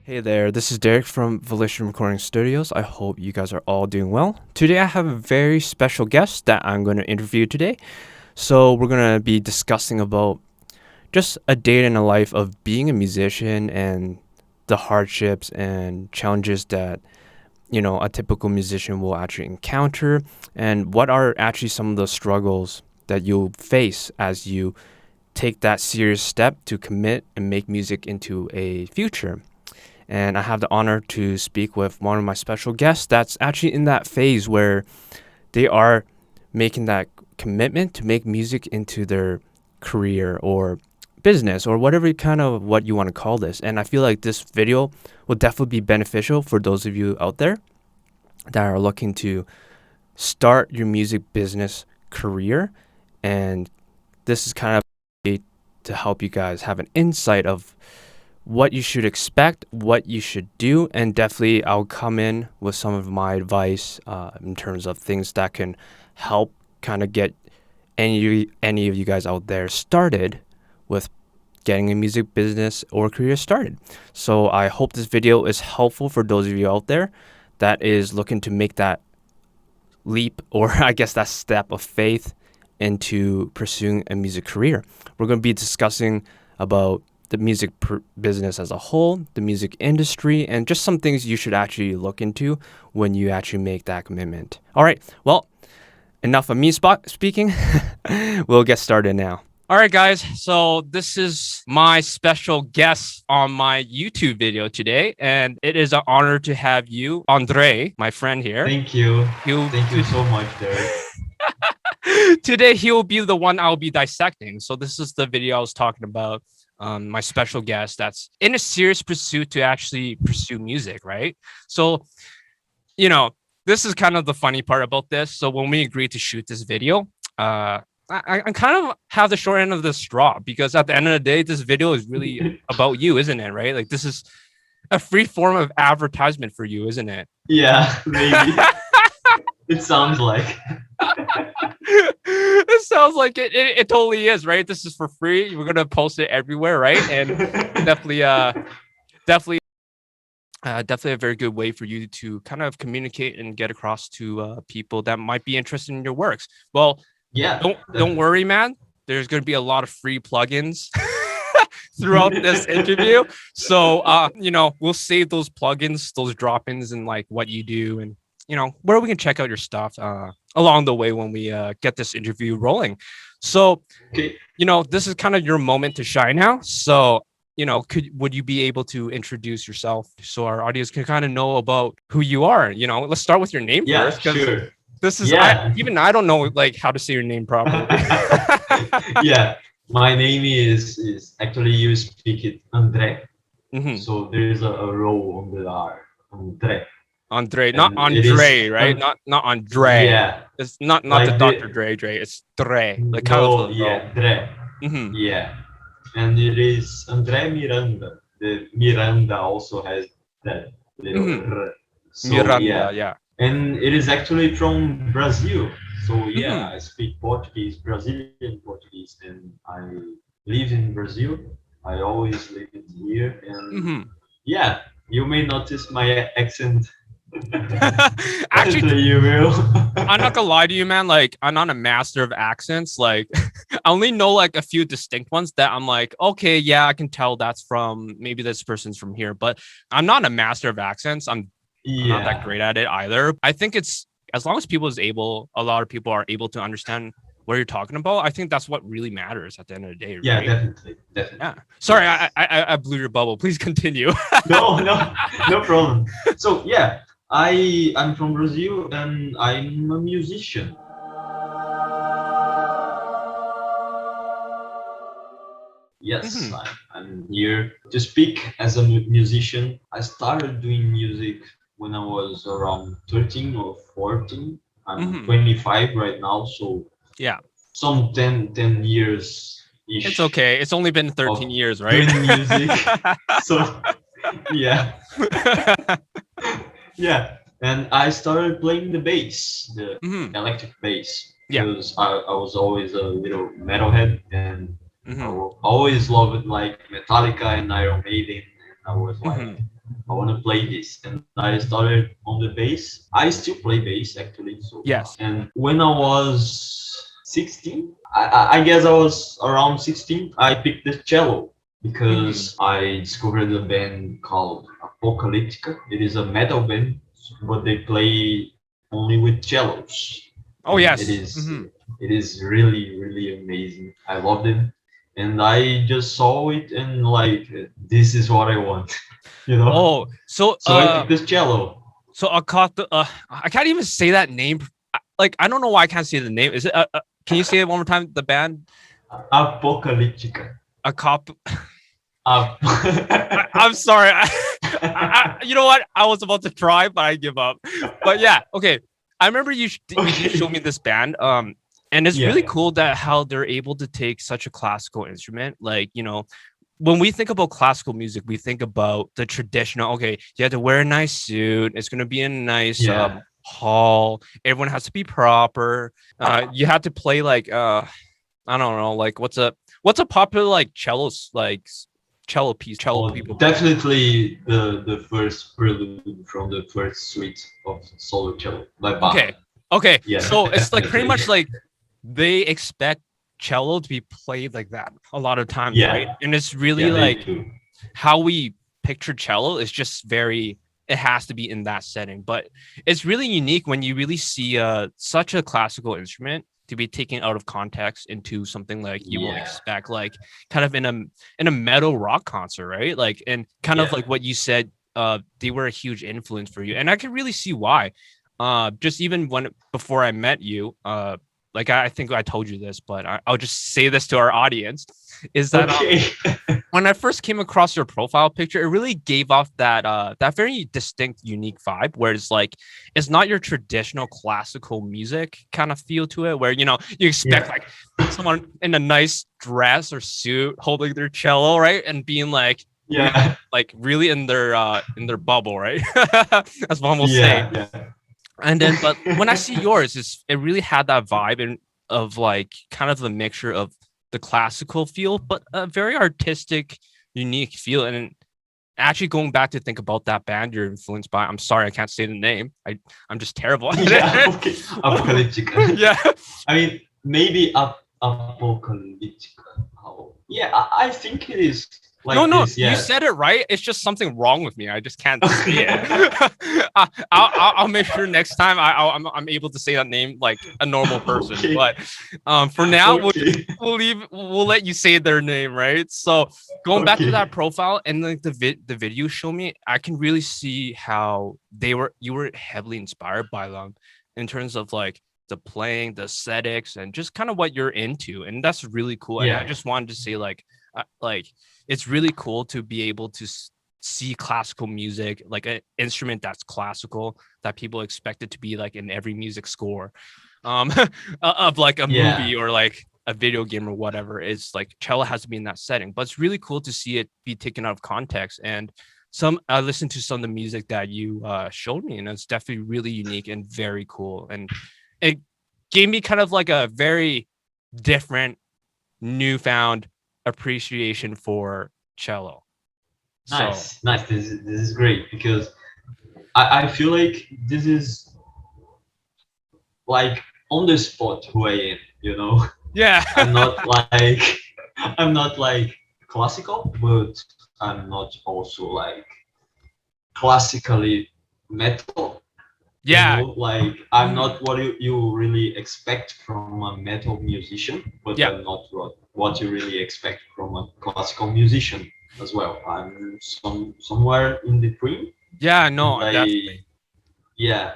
Hey there, this is Derek from Volition Recording Studios. I hope you guys are all doing well. Today I have a very special guest that I'm going to interview today. So we're going to be discussing about just a day in the life of being a musician and the hardships and challenges that, a typical musician will actually encounter, and what are actually some of the struggles that you'll face as you take that serious step to commit and make music into a future. And I have the honor to speak with one of my special guests that's actually in that phase where they are making that commitment to make music into their career or business or whatever kind of what you want to call this. And I feel like this video will definitely be beneficial for those of you out there that are looking to start your music business career. And this is kind of to help you guys have an insight of what you should expect, what you should do, and definitely I'll come in with some of my advice in terms of things that can help kind of get any of you guys out there started with getting a music business or career started. So I hope this video is helpful for those of you out there that is looking to make that leap, or I guess that step of faith into pursuing a music career. We're going to be discussing about the music business as a whole, the music industry, and just some things you should actually look into when you actually make that commitment. All right, well, enough of me speaking. We'll get started now. All right, guys. So this is my special guest on my YouTube video today, and it is an honor to have you, Andre, my friend here. Thank you. Thank you so much, Derek. Today, he'll be the one I'll be dissecting. So this is the video I was talking about. My special guest that's in a serious pursuit to actually pursue music, right? So, this is kind of the funny part about this. So when we agreed to shoot this video, I kind of have the short end of the straw, because at the end of the day, this video is really about you, isn't it? Right? Like, this is a free form of advertisement for you, isn't it? Yeah, maybe. It sounds like. It sounds like it totally is, right? This is for free. We're gonna post it everywhere, right? And definitely a very good way for you to kind of communicate and get across to people that might be interested in your works. Well, yeah, don't worry, man. There's gonna be a lot of free plugins throughout this interview. So we'll save those plugins, those drop-ins, and like what you do, and where we can check out your stuff along the way when we get this interview rolling. So, okay. This is kind of your moment to shine now. So, would you be able to introduce yourself so our audience can kind of know about who you are? Let's start with your name first. Sure. This is I don't know like how to say your name properly. Yeah, my name is actually you speak it Andre. Mm-hmm. So there's a row on the R, Andre. Andre, not Andre, right? Not Andre. Yeah, it's not like the Dr. Dre. It's Dre. Like kind of Dre. Mm-hmm. Yeah, and it is Andre Miranda. The Miranda also has that little R. So, Miranda, yeah. And it is actually from Brazil. So yeah, I speak Portuguese, Brazilian Portuguese, and I live in Brazil. I always live here, and yeah, you may notice my accent. Actually, you will. I'm not gonna lie to you, man. Like, I'm not a master of accents. Like, I only know like a few distinct ones that I'm like, okay, yeah, I can tell that's from maybe this person's from here, but I'm not a master of accents. I'm not that great at it either. I think it's as long as a lot of people are able to understand what you're talking about. I think that's what really matters at the end of the day. Right? Yeah, definitely. Yeah. Sorry, I blew your bubble. Please continue. No problem. So yeah. I'm from Brazil and I'm a musician. Yes, I'm here to speak as a musician. I started doing music when I was around 13 or 14. I'm 25 right now, so yeah, some 10 years. It's okay. It's only been 13 years, right? Doing music. So yeah. Yeah, and I started playing the bass, the electric bass, because I was always a little metalhead, and I always loved like Metallica and Iron Maiden, and I was like, I want to play this, and I started on the bass. I still play bass actually. So Yes. and when I was 16, I guess I was around 16. I picked the cello Mm-hmm. because I discovered a band called Apocalyptica. It is a metal band, but they play only with cellos, Oh and yes. Mm-hmm. it is really amazing. I love them, and I just saw it and like this is what I want, you know. Oh, so So I picked this cello. I caught the I can't even say that name. Like I don't know why I can't say the name. Is it? Can you say it one more time? The band, Apocalyptica. a cop. Ap- I'm sorry. You know what? I was about to try, but I give up. But yeah, okay. I remember you did show okay. me this band. And it's really Yeah. cool that how they're able to take such a classical instrument, like when we think about classical music, we think about the traditional. Okay, you have to wear a nice suit. It's gonna be a nice Yeah. hall. Everyone has to be proper. You have to play like I don't know, like what's a popular like cello Well, people play. definitely the first prelude from the first suite of solo cello by Bach. Okay, okay, Yeah, so it's like pretty definitely. much like they expect cello to be played like that a lot of times, right? Yeah, And it's really yeah, they like do. how we picture cello is just very it has to be in that setting, but it's really unique when you really see such a classical instrument to be taken out of context into something like you will Yeah, expect like kind of in a metal rock concert, right? Like and kind of yeah, like what you said, they were a huge influence for you, and I can really see why. Just even when before I met you, like I think I told you this, but I'll just say this to our audience, is that okay. when I first came across your profile picture, it really gave off that very distinct, unique vibe where it's like it's not your traditional classical music kind of feel to it, where you expect Yeah, like someone in a nice dress or suit holding their cello, right? And being yeah, like really in their bubble, right? As one will say. yeah, yeah. And then but when I see yours, it really had that vibe and of like kind of a mixture of the classical feel, but a very artistic, unique feel. And actually going back to think about that band you're influenced by, I'm sorry I can't say the name. I'm just terrible at Yeah, it. okay. Apocalyptic. Yeah. I mean, maybe apocalyptic. Oh, yeah, I think it is No, like no, this. you Yes. said it right. It's just something wrong with me. I just can't say it. I'll make sure next time I'm able to say that name like a normal person. okay. But for now, Okay. we'll let you say their name, right? So going back to that Okay. profile and like the video show me, I can really see how you were heavily inspired by them in terms of like the playing, the aesthetics, and just kind of what you're into, and that's really cool. And I Yeah. just wanted to say like it's really cool to be able to see classical music, like an instrument that's classical that people expect it to be like in every music score um of like a Yeah. movie or like a video game or whatever. It's like cello has to be in that setting, but it's really cool to see it be taken out of context. And some I listened to some of the music that you showed me, and it's definitely really unique and very cool, and it gave me kind of like a very different newfound appreciation for cello. So Nice. Nice. This is great because I feel like this is like on the spot who I am, you know? yeah. I'm not like I'm not like classical, but I'm not also like classically metal. You Yeah. know, like I'm Mhm. not what you really expect from a metal musician, but Yeah. I'm not what you really expect from a classical musician as well. I'm somewhere in between, Yeah, and no, definitely. yeah,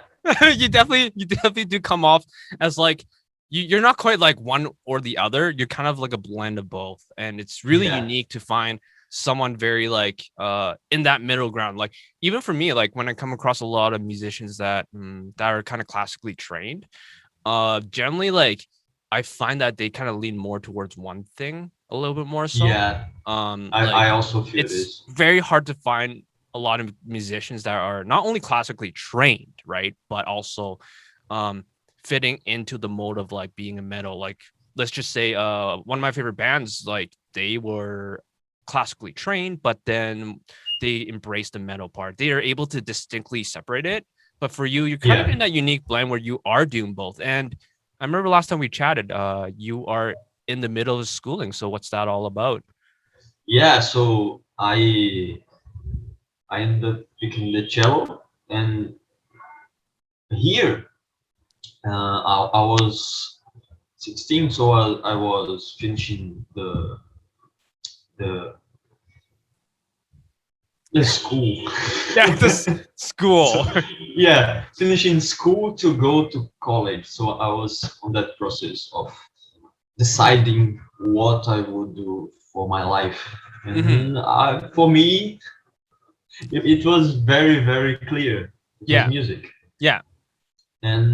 You definitely do come off as like you're not quite like one or the other. You're kind of like a blend of both. And it's really yeah, unique to find someone very like in that middle ground. Like even for me, like when I come across a lot of musicians that are kind of classically trained, generally like I find that they kind of lean more towards one thing a little bit more so. yeah. I Like also feel it's this. very hard to find a lot of musicians that are not only classically trained, right, but also um fitting into the mode of like being a metal. Like let's just say one of my favorite bands, like they were classically trained, but then they embrace the metal part. They are able to distinctly separate it. But for you, you're kind of Yeah. in that unique blend where you are doing both. And I remember last time we chatted, you are in the middle of schooling. So what's that all about? Yeah. So I ended up picking the cello, and here I was 16, so I was finishing the the school. Yeah, this So school. yeah, finishing school to go to college. So I was on that process of deciding what I would do for my life. Hmm. And for me, it was very, very clear. It was Yeah. music. Yeah. And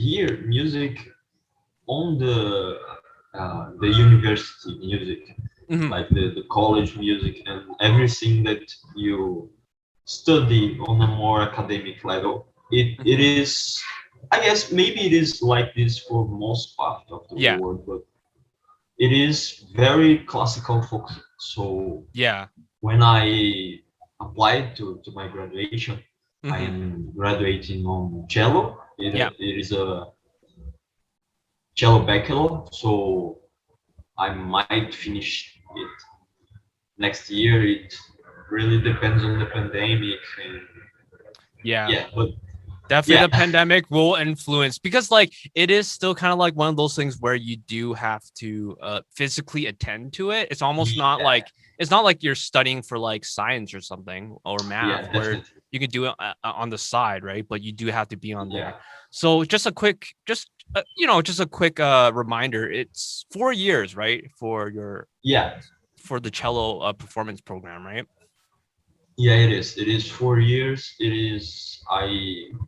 here, music on the university music, Hmm. like the college music and everything that you study on a more academic level. It Hmm. is, I guess, maybe it is like this for most part of the Yeah. world, but it is very classical focused. So Yeah. when I applied to my graduation, I Hmm. am graduating on cello. Yeah. It is a cello bachelor, so I might finish it next year. It really depends on the pandemic, and Yeah. yeah, but Definitely yeah, the pandemic will influence because like it is still kind of like one of those things where you do have to physically attend to it. It's almost not yeah, like it's not like you're studying for like science or something or math yeah, where definitely, you can do it on the side, right? But you do have to be on there. yeah, So just a quick just a quick reminder, it's 4 years, right? yeah, For the cello performance program, right? yeah. It is. It is 4 years. It is. I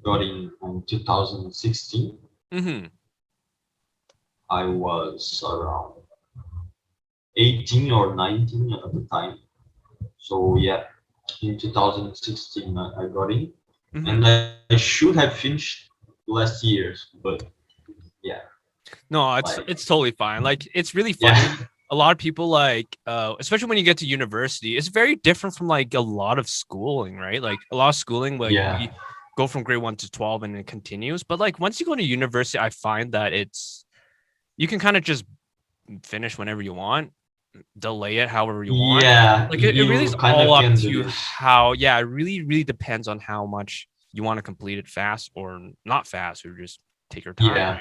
got in on 2016. Mhm. I was around 18 or 19 at the time. So yeah, in 2016 I got in, Mhm. and I should have finished last year's, but yeah, No, like it's totally fine. Like it's really yeah, funny. A lot of people like especially when you get to university, it's very different from like a lot of schooling, right? Like a lot of schooling like yeah, we go from grade 1 to 12 and it continues. But like once you go to university, I find that it's you can kind of just finish whenever you want, delay it however you want. yeah. Like it really is You kind all of up can do to this. how yeah, it really depends on how much you want to complete it fast or not fast or just take your time, Yeah,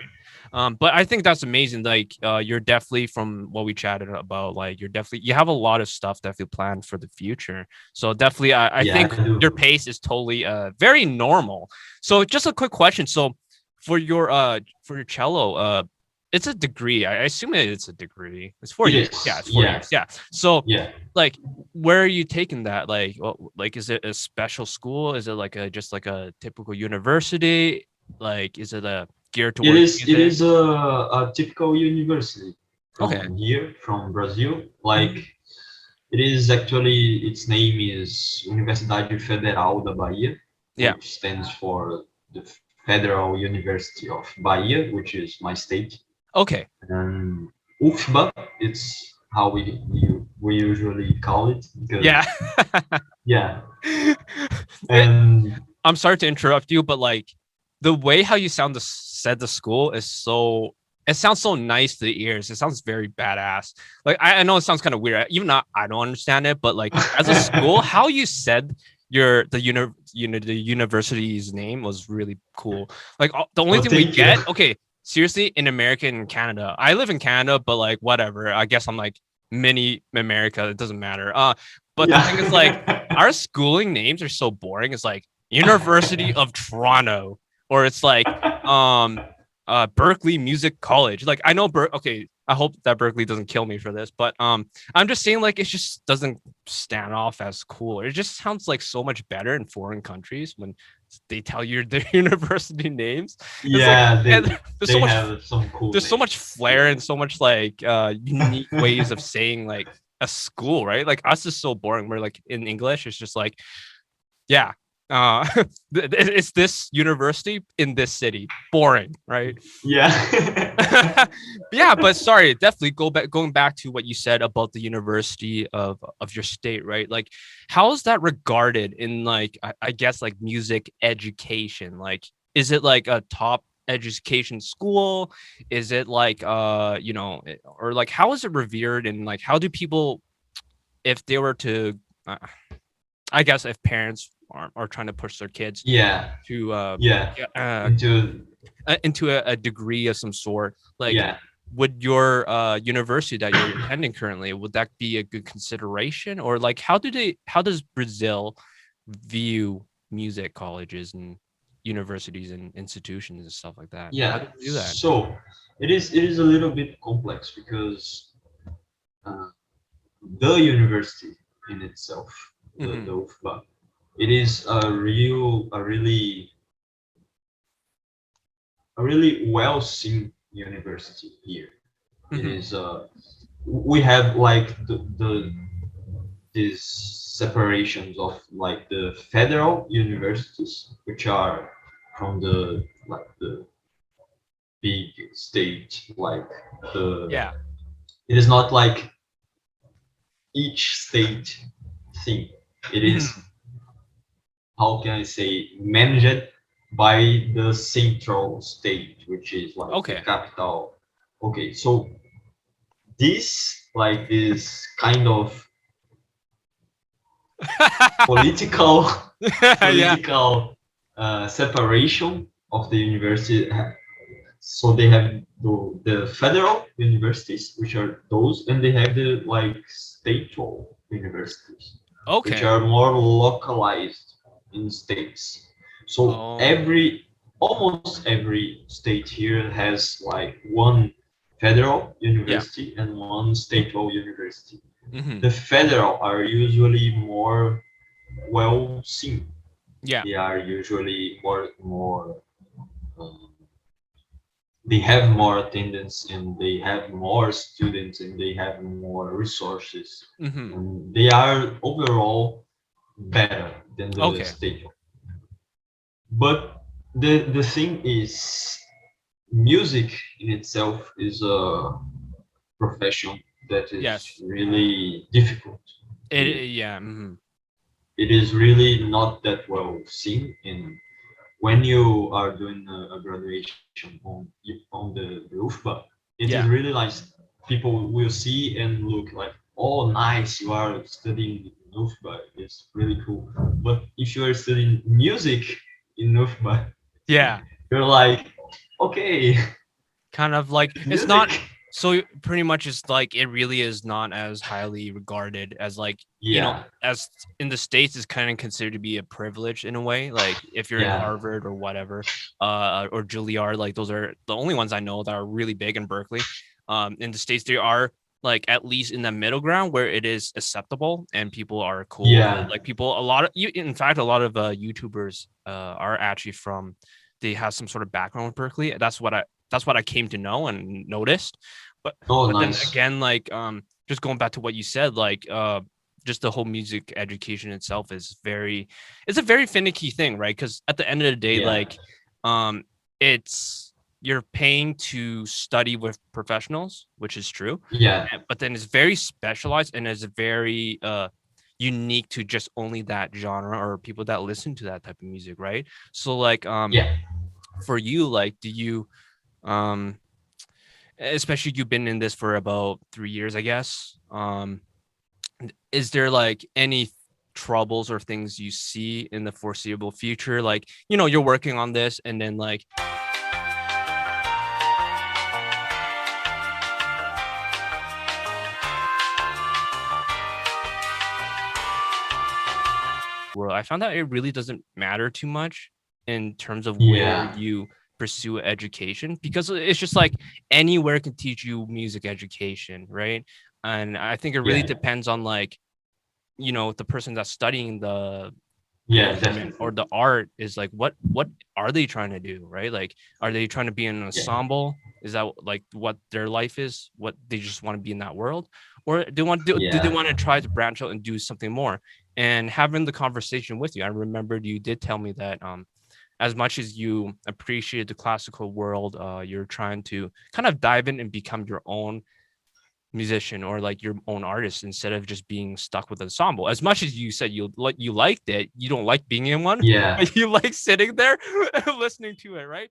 right? But I think that's amazing. Like you're definitely from what we chatted about, like you have a lot of stuff definitely planned for the future. So definitely I yeah, think I your do. pace is totally very normal. So just a quick question. So for your cello, it's a degree. I assume it's a degree. It's four It years. Yeah, is. it's 4 years. Yeah, Yeah. So, yeah. like, where are you taking that? Like, is it a special school? Is it like a just like a typical university? Like, is it a geared It towards is. It music? is a typical university Okay. from here, from Brazil. Like Mhm. it is actually. Its name is Universidade Federal da Bahia, Yeah. which stands for the Federal University of Bahia, which is my state. Okay. And UFBA, it's how we usually call it Yeah. because yeah, It, and I'm sorry to interrupt you, but like the way how you said the school is so it sounds so nice to the ears. It sounds very badass. Like I know it sounds kind of weird. Even not I don't understand it, but like as a school, how you said the university's name was really cool. Like the only oh, thing we thank you. get, okay, seriously, in America and Canada. I live in Canada, but like whatever. I guess I'm like mini America. It doesn't matter. But the thing is like Yeah. our schooling names are so boring. It's like University of Toronto, or it's like um Berkeley Music College. Like I know okay, I hope that Berkeley doesn't kill me for this, but I'm just saying like it just doesn't stand off as cool. It just sounds like so much better in foreign countries when they tell you their university names. It's like Yeah, and there's so they much have some cool there's so much names. flair and so much like unique ways of saying like a school, right? Like us is so boring. We're like in English, it's just like, yeah. uh it's this university in this city, boring, right? Yeah. Yeah, but sorry, definitely going back to what you said about the university of your state, right? Like, how is that regarded in, like, I guess, like, music education? Like, is it like a top education school? Is it like, or like, how is it revered, and like, how do people, if they were to, uh, I guess, if parents are trying to push their kids Yeah. to Yeah. get, Into into a degree of some sort, like, yeah. would your university that you're attending currently, would that be a good consideration? Or like, how does Brazil view music colleges and universities and institutions and stuff like that? How do Yeah. they do that? So it is a little bit complex because uh, the university in itself, the Hmm. UFBA, it is a really well seen university here. It Hmm. is we have like these separations of like the federal universities, which are from the big state, like the Yeah. it is not like each state thing. It is, Hmm. how can I say, managed by the central state, which is like the Okay. capital. Okay, so this kind of political Yeah. political separation of the university. So they have the federal universities, which are those, and they have the like statewide universities, which Okay. are more localized in states. So Oh. almost every state here has like one federal Yeah. university and one statewide university. Hmm. The federal are usually more well seen. Yeah. They are usually more um, they have more attendance and they have more students and they have more resources Hmm. and they are overall better than the Okay. state. But the thing is, music in itself is a profession that is Yes. really difficult here. Yeah. Hmm. It is really not that well seen in when you are doing a graduation on the roof, but it is Yeah. really nice. People will see and look like, oh, nice, you are studying Nufba. It's really cool. But if you are studying music in Nufba, Yeah. you're like, okay, Kind of like, it's not, music. so pretty much it's like, it really is not as highly regarded as, like, Yeah, as in the States is kind of considered to be a privilege in a way. Like, if you're in yeah, Harvard or whatever, or Juilliard, like, those are the only ones I know that are really big in Berkeley. In the States, they are like at least in the middle ground where it is acceptable and people are cool with it. yeah. Like, people, a lot of you, in fact, a lot of YouTubers are actually from, they have some sort of background with Berkeley. That's what I came to know and noticed. But Oh, but then nice. again, like, just going back to what you said, like, just the whole music education itself is very, it's a very finicky thing, right? Because at the end of the day, Yeah, like, um it's, you're paying to study with professionals, which is true. yeah, But then it's very specialized and is very unique to just only that genre or people that listen to that type of music, right? So like, yeah, for you, like, do you, um especially you've been in this for about 3 years, I guess, is there like any troubles or things you see in the foreseeable future, like, you're working on this, and then like, well, I found out it really doesn't matter too much in terms of where yeah, you pursue education, because it's just like anywhere can teach you music education, right? And I think it really yeah, depends on, like, the person that's studying the yeah, instrument or definitely. the art, is like, what are they trying to do, right? Like, are they trying to be in an Yeah, ensemble? Is that like what their life is, what they just want to be in that world? Or do they want to yeah, try to branch out and do something more? and having the conversation with you. I remembered you did tell me that as much as you appreciate the classical world, you're trying to kind of dive in and become your own musician or like your own artist instead of just being stuck with ensemble. As much as you said you liked it, you don't like being in one, Yeah. but you like sitting there listening to it, right?